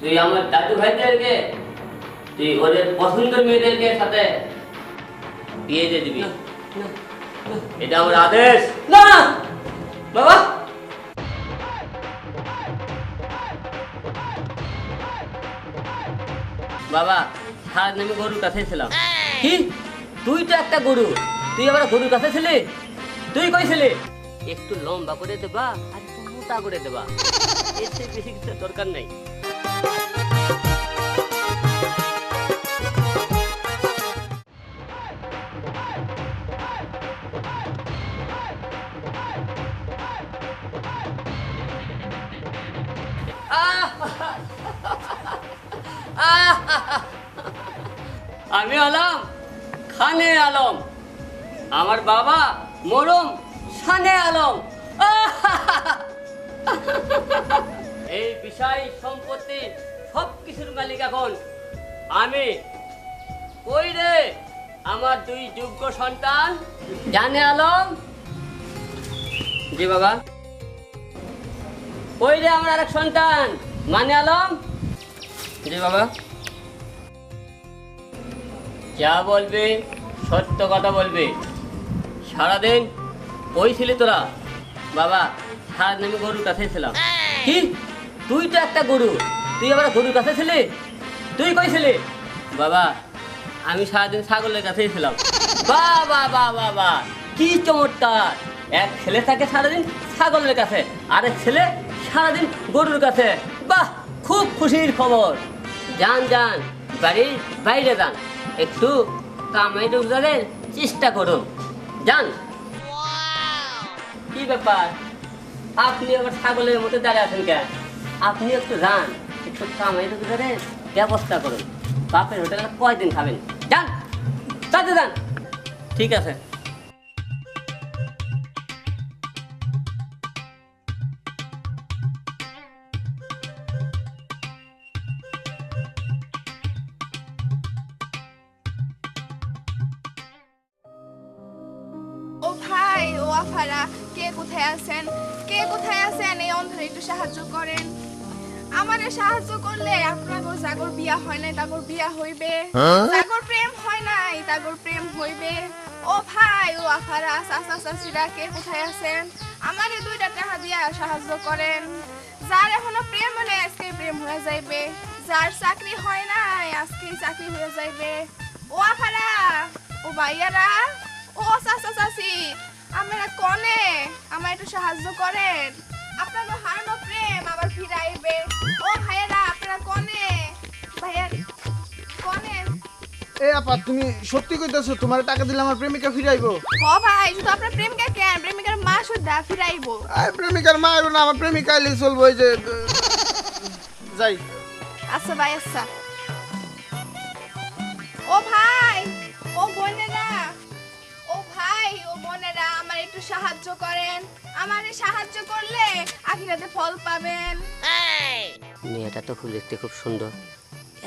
তুই আমার দাদু ভাইদেরকে তুই ওদের পছন্দের মেয়েদেরকে সাথে বিয়ে দিয়ে দিবি। এটা আমার আদেশ। না বাবা, বাবা সারাদিন আমি গরুর কাছে ছিলাম। কি তুই তো একটা গরু, তুই আবার গরুর কাছে ছিলি? তুই কইছিলি একটু লম্বা করে দেবা আর একটু মোটা করে দেবা, এর চেয়ে বেশি কিছু দরকার নাই। আমি আলম খানে আলম, আমার বাবা মরম শানে আলম। এই বিষয় সম্পত্তি সবকিছুর মালিক এখন আমি। কই রে আমার দুই যোগ্য সন্তান জানে আলম? জি বাবা। কই রে আমার আরেক সন্তান মানে আলম? জি বাবা। যা বলবে সত্য কথা বলবে। সারাদিন ওই ছিলি তোরা? বাবা সারাদিন আমি গরুর কাছে ছিলাম। কি তুই তো একটা গরু, তুই আবার গরুর কাছে ছিলি? তুই কইছিলি? বাবা আমি সারাদিন ছাগলের কাছেই ছিলাম। বাবা বাবা বাবা, কি চমৎকার! এক ছেলে থাকে সারাদিন ছাগলের কাছে, আরেক ছেলে সারাদিন গরুর কাছে। বাহ, খুব খুশির খবর। যান যান বাড়ির বাইরে যান, একটু কামাই রোজগারের চেষ্টা করুন। যান। কি ব্যাপার আপনি আবার ছাগলের মতো দাঁড়িয়ে আছেন কেন? আপনি একটু যান, একটু কামাই রোজগারের ব্যবস্থা করুন। বাপের হোটেলে কয়দিন খাবেন? যান তাতে যান। ঠিক আছে। ও ভাই, ও আফারা, কে কোথায় আছেন? কে কোথায় আছেন? এই অন্ধরে একটু সাহায্য করেন। আমারে সাহায্য করলে আপনার জাগর বিয়া হয় নাই, তাগর বিয়া হইবে। জাগর প্রেম হয় নাই, তাগর প্রেম হইবে। ও ভাই, ও আফারা, চাচা চাচিরা কে কোথায় আছেন? আমারে 2টা টাকা দিয়া সাহায্য করেন। যার এখনো প্রেম হয় নাই, আজকে প্রেম হয়ে যাইবে। যার চাকরি হয় নাই, আজকে চাকরি হয়ে যাইবে। ও আফারা, ও ভাইয়ারা, ও চাচা চাচি, আপনারা কনে আমার একটু সাহায্য করেন। আপনাদের হারানো প্রেম আবার ফিরাইবে। ও ভাইয়েরা, আপনারা কনে? ভাইয়া কনে? এ আপা, তুমি সত্যি কইতাছো তোমার টাকা দিলে আমার প্রেমিকা ফিরাইবো? ও ভাই, শুধু আপনার প্রেমিকা কেন, প্রেমিকার মা সুদ্ধা ফিরাইবো। আর প্রেমিকার মা আইবো না, আমার প্রেমিকা আইলেই চলবো। ওই যে যাই। আচ্ছা ভাই, আচ্ছা। ও ভাই, ও বোনেরা, ও ভাই, ও বোনেরা, আমার একটু সাহায্য করেন। আমারে সাহায্য করলে আখিরাতে ফল পাবেন। মেয়েটা তো ফুল দেখতে খুব সুন্দর,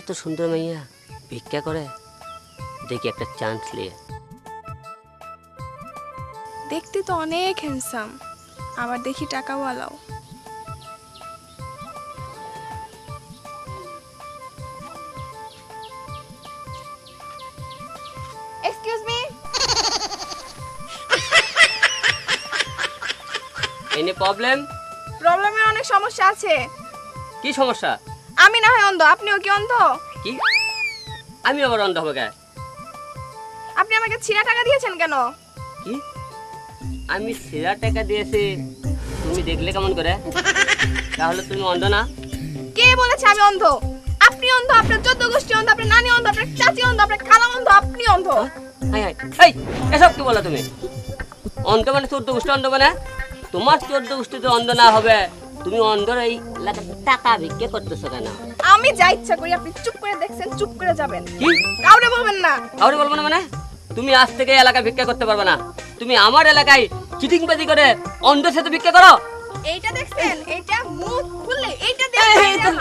এত সুন্দর মেয়ে ভিক্ষা করে। দেখি একটা চান্স নিয়ে। দেখতে তো অনেক হ্যান্ডসাম, আবার দেখি টাকাওয়ালাও। Excuse me. Any problem? প্রবলেমের অনেক সমস্যা আছে। কি সমস্যা? আমি না হয় অন্ধ, আপনিও কি অন্ধ? কি আমি আবার অন্ধ হবে কেন? আপনি আমাকে ছিঁড়া টাকা দিয়েছেন কেন? কি আমি সেরা টাকা দিয়েছি তুমি দেখলে কেমন করে? তাহলে তুমি অন্ধ না? কে বলেছে আমি অন্ধ? আপনি অন্ধ, আপনার 14 গোষ্ঠী অন্ধ, আপনার নানি অন্ধ, আপনার চাচি অন্ধ, আপনার খালা অন্ধ, আপনি অন্ধ। হাই হাই, এই এসব কি বলো তুমি? অন্ধ মানে 14 গোষ্ঠী অন্ধ মানে? তোমার 14 গোষ্ঠীতে অন্ধ না হবে, তুমি অন্ধর এই এলাকাতে টাকা ভিক্ষা করতেছো কেন? আমি যা ইচ্ছা করি, আপনি চুপ করে দেখছেন, চুপ করে যাবেন। কি কাউরে বলবেন না। কাউরে বলবো না মানে? তুমি আজ থেকে এলাকায় ভিক্ষা করতে পারবে না। তুমি আমার এলাকায় চিটিংবাজি করে অন্ধের সাথে ভিক্ষা করো। এইটা দেখছেন, এইটা মুখ খুললে এইটা দেখছেন।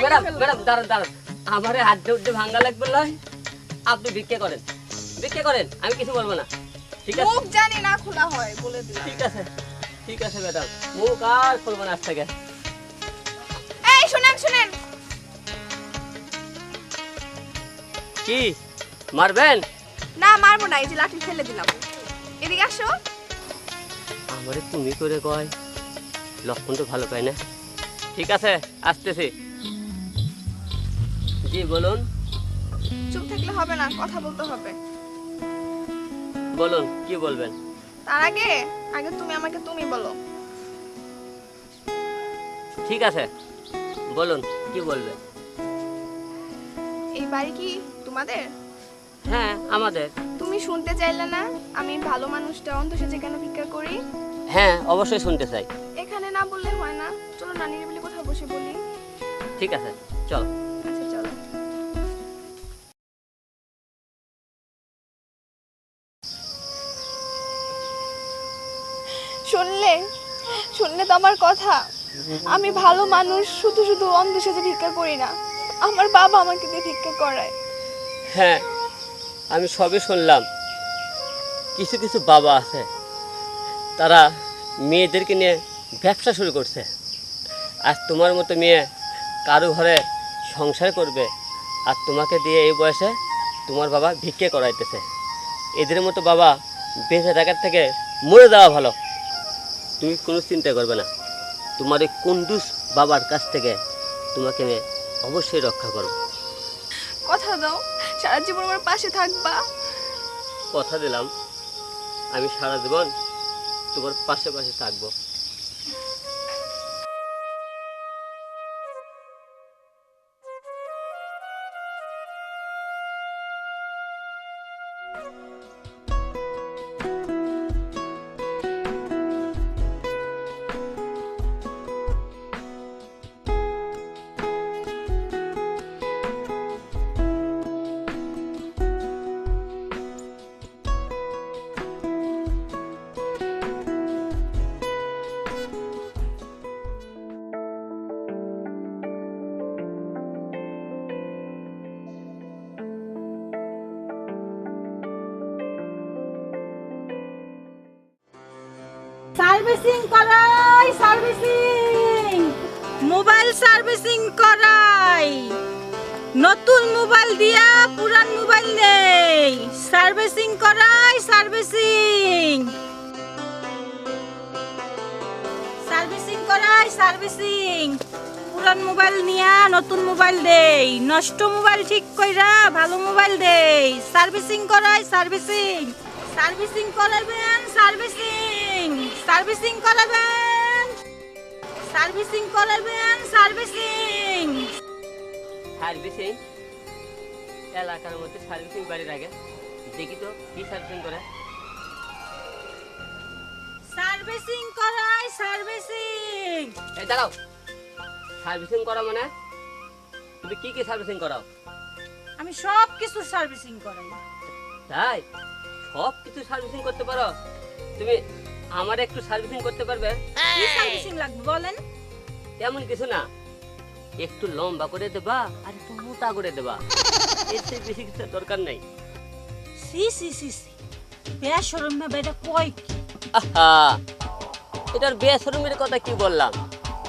ম্যাডাম ম্যাডাম দাঁড়ান দাঁড়ান, আমারে হাত দিয়ে ভাঙ্গা লাগবে নয়। আপনি ভিক্ষা করেন, ভিক্ষা করেন, আমি কিছু বলবো না। ঠিক আছে মুখ জানি না খোলা হয়, বলে দিলাম। ঠিক আছে ঠিক আছে ম্যাডাম, মুখ আর খুলবো না আজ থেকে। এই শুনেন শুনেন, কি মারবেন? না মারবো না, এই যে লাঠি ফেলে দিলাম। এদিকে আসো। আমারে তুমি করে কয়, লক্ষণ তো ভালো পাই না। ঠিক আছে, আসতেছি। জি বলুন। চুপ থাকলে হবে না, কথা বলতে হবে। বলুন কি বলবেন? তার আগে আগে তুমি আমাকে তুমি বলো। ঠিক আছে, বলুন কি বলবেন? এই বাড়ি কি তোমাদের? হ্যাঁ আমাদের। তুমি শুনতে চাইলে না আমি ভালো মানুষটা অন্ধ সেজে কেন ভিক্ষা করি? হ্যাঁ অবশ্যই শুনতে চাই। এখানে না বললে হয় না, চলো না নিরিবিলি কোথাও বসে বলি। ঠিক আছে চল। আচ্ছা চলো। শুনলে শুনলে তো আমার কথা। আমি ভালো মানুষ, শুধু শুধু অন্ধ সেজে ভিক্ষা করি না। আমার বাবা আমাকে দিয়ে ভিক্ষা করায়। হ্যাঁ আমি সবই শুনলাম। কিছু কিছু বাবা আছে, তারা মেয়েদেরকে নিয়ে ব্যবসা শুরু করছে। আর তোমার মতো মেয়ে কারো ঘরে সংসার করবে, আর তোমাকে দিয়ে এই বয়সে তোমার বাবা ভিক্ষে করাইতেছে। এদের মতো বাবা বেঁচে থাকার থেকে মরে যাওয়া ভালো। তুমি কোনো চিন্তা করবে না, তোমার এই কুন্ডুস বাবার কাছ থেকে তোমাকে আমি অবশ্যই রক্ষা করব। কথা দাও সারা জীবন আমার পাশে থাকবা। কথা দিলাম, আমি সারা জীবন তোমার পাশে পাশে থাকবো। সার্ভিসিং করাই, সার্ভিসিং, মোবাইল সার্ভিসিং করাই। নতুন মোবাইল দিয়া পুরান মোবাইল নেই, সার্ভিসিং করাই, সার্ভিসিং, সার্ভিসিং করাই, সার্ভিসিং। পুরান মোবাইল নিয়া নতুন মোবাইল দেই, নষ্ট মোবাইল ঠিক কইরা ভালো মোবাইল দেই। সার্ভিসিং করাই, সার্ভিসিং, সার্ভিসিং করাবেন, সার্ভিসিং, সার্ভিসিং করাবেন, সার্ভিসিং করাবেন, সার্ভিসিং। সার্ভিসিং এলাকার মধ্যে সার্ভিসিং বাড়ির আগে দেখি তো কি সার্ভিসিং করে। সার্ভিসিং করাই, সার্ভিসিং। এই দাঁড়াও, সার্ভিসিং করা মানে তুমি কি কি সার্ভিসিং করাও? আমি সব কিছু সার্ভিসিং করাই। তাই সব কিছু সার্ভিসিং করতে পারো? তুমি আমার একটু সার্ভিসিং করতে পারবে? কি সার্ভিসিং লাগবে বলেন? তেমন কিছু না, একটু লম্বা করে দেবা আর একটু মোটা করে দেবা, এর চেয়ে বেশি কিছু দরকার নাই। সি সি সি সি, বেশরম না বেটা কই কি? আহা, এটার বেশরমের কথা কি বললাম?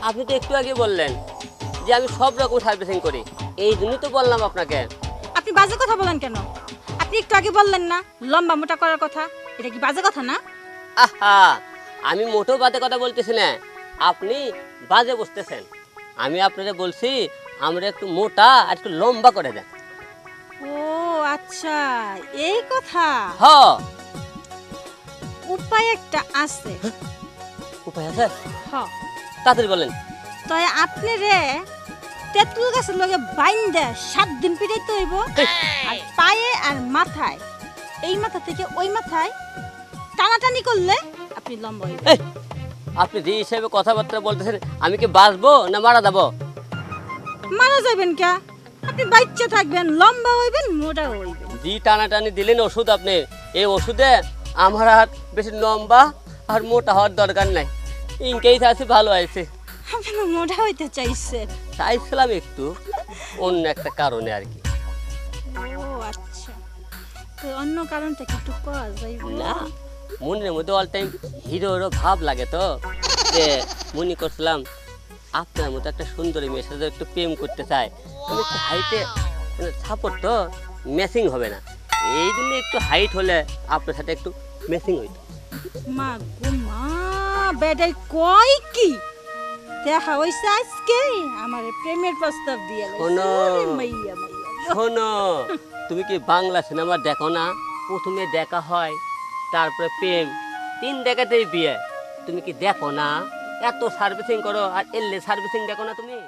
আপনি তো একটু আগে বললেন যে আমি সব রকম সার্ভিসিং করি, এই জন্যই তো বললাম আপনাকে। আপনি বাজে কথা বলেন কেন? আপনি একটু আগে বললেন না লম্বা মোটা করার কথা, এটা কি বাজে কথা না? আহা, আমি মোটেও বাজে কথা বলতেছি না, আপনি বাজে বুঝতেছেন। আমি আপনাকে বলছি আমরা একটু মোটা আর একটু লম্বা করে দেন। ও আচ্ছা, এই কথা। হ্যাঁ, উপায় একটা আছে। উপায় আছে? হ্যাঁ, তাড়াতাড়ি বলেন। তাই আপনি রে তেঁতুল গাছের লগে বাইন্দা 7 দিন পিটাইতে হইব, আর পায়ে আর মাথায়, এই মাথা থেকে ওই মাথায় টানাটানি করলে আপনি লম্বা হইবেন। এই, আপনি যে হিসেবে কথাবার্তা বলতেছেন, আমি কি বাঁচবো না মারা যাবো? মারা যাবেন কে? আপনি বাচ্চা থাকবেন, লম্বা হইবেন, মোটা হইবেন। জি টানাটানি দিলেন ওষুধ আপনি, এই ওষুধে আমার আর বেশি লম্বা আর মোটা হওয়ার দরকার নাই, ইনকেই আছে ভালো আছে। আপনি মোটা হইতে চাইছেন? চাইছিলাম একটু অন্য একটা কারণে আর কি। ও আচ্ছা, তো অন্য কারণটা কি একটু পাওয়া যাইব? না, মনের মধ্যে অল টাইম হিরো হিরো ভাব লাগে, তো যে মনে করছিলাম আপনার মতো একটা সুন্দরী মেয়ের সাথে একটু প্রেম করতে চাই। আমি একটু হাইটে সাপোর্ট, তো ম্যাচিং হবে না, এই জন্য একটু হাইট হলে আপনার সাথে একটু ম্যাচিং হইতো। মা গো মা, বেটাই কয় কি? দেখা হইছে আজকে আমার প্রেমের প্রস্তাব দিয়ে শোনো। মাইয়া মাইয়া শোনো, তুমি কি বাংলা সিনেমা দেখো না? প্রথমে দেখা হয়, তারপরে প্রেম, 3 দেখাতেই বিয়ে। তুমি কি দেখো না? এত সার্ভিসিং করো আর এলে সার্ভিসিং দেখো না তুমি?